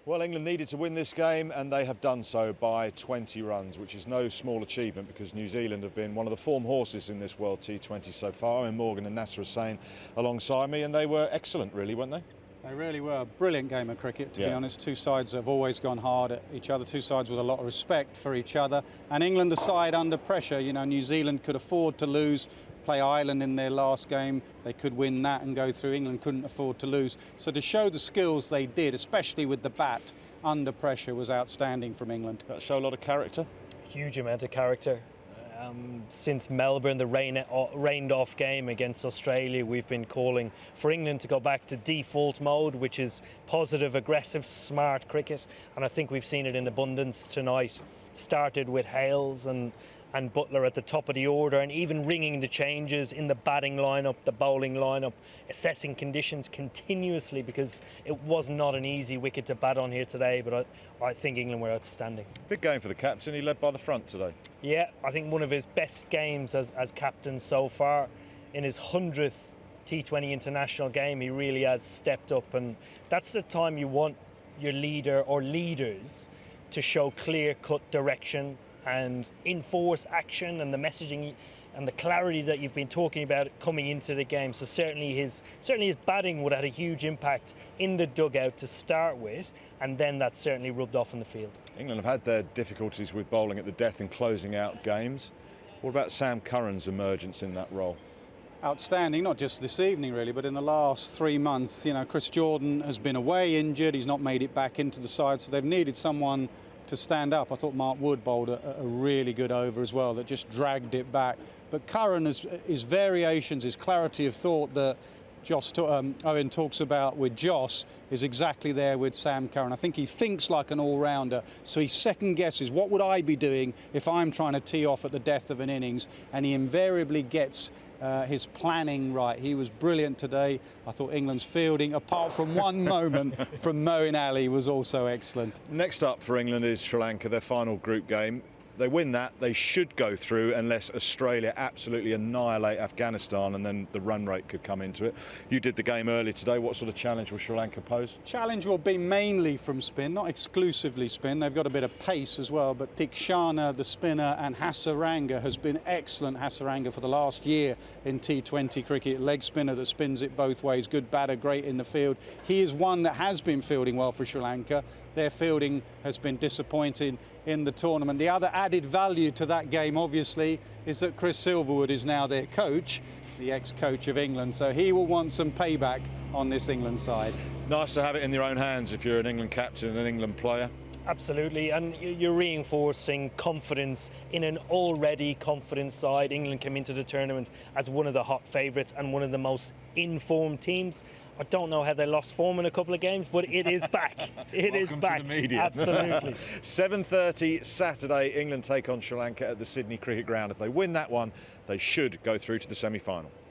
Well, England needed to win this game and they have done so by 20 runs, which is no small achievement because New Zealand have been one of the form horses in this World T20 so far, and Morgan and Nasser Hussain alongside me, and they were excellent really, weren't they? They really were. A brilliant game of cricket, to be honest. Two sides have always gone hard at each other, two sides with a lot of respect for each other. And England, a side under pressure. You know, New Zealand could afford to lose, play Ireland in their last game. They could win that and go through. England couldn't afford to lose. So to show the skills they did, especially with the bat under pressure, was outstanding from England. That show a lot of character? Huge amount of character. Since Melbourne, the rained off game against Australia, we've been calling for England to go back to default mode, which is positive, aggressive, smart cricket. And I think we've seen it in abundance tonight. Started with Hales and Buttler at the top of the order, and even ringing the changes in the batting lineup, the bowling lineup, assessing conditions continuously, because it was not an easy wicket to bat on here today, but I think England were outstanding. Big game for the captain. He led by the front today. Yeah, I think one of his best games as captain so far. In his 100th T20 international game, he really has stepped up, and that's the time you want your leader or leaders to show clear-cut direction and enforce action and the messaging and the clarity that you've been talking about coming into the game. So certainly his batting would have had a huge impact in the dugout to start with, and then that certainly rubbed off in the field. England have had their difficulties with bowling at the death and closing out games. What about Sam Curran's emergence in that role? Outstanding, not just this evening really, but in the last 3 months. You know, Chris Jordan has been away injured, he's not made it back into the side, so they've needed someone to stand up. I thought Mark Wood bowled a really good over as well that just dragged it back. But Curran, his variations, his clarity of thought that Owen talks about with Jos is exactly there with Sam Curran. I think he thinks like an all-rounder, so he second guesses, what would I be doing if I'm trying to tee off at the death of an innings? And he invariably gets his planning right. He was brilliant today. I thought England's fielding, apart from one moment from Moeen Ali, was also excellent. Next up for England is Sri Lanka, their final group game. They win that, they should go through unless Australia absolutely annihilate Afghanistan, and then the run rate could come into it. You did the game earlier today. What sort of challenge will Sri Lanka pose? Challenge will be mainly from spin, not exclusively spin. They've got a bit of pace as well, but Tikshana, the spinner, and Hasaranga has been excellent. Hasaranga for the last year in T20 cricket, leg spinner that spins it both ways, good batter, great in the field. He is one that has been fielding well for Sri Lanka. Their fielding has been disappointing in the tournament. The other added value to that game, obviously, is that Chris Silverwood is now their coach, the ex-coach of England, so he will want some payback on this England side. Nice to have it in your own hands if you're an England captain and an England player. Absolutely, and you're reinforcing confidence in an already confident side. England came into the tournament as one of the hot favourites and one of the most informed teams. I don't know how they lost form in a couple of games, but it is back. It is back. To the media. Absolutely. 7:30 Saturday, England take on Sri Lanka at the Sydney Cricket Ground. If they win that one, they should go through to the semi-final.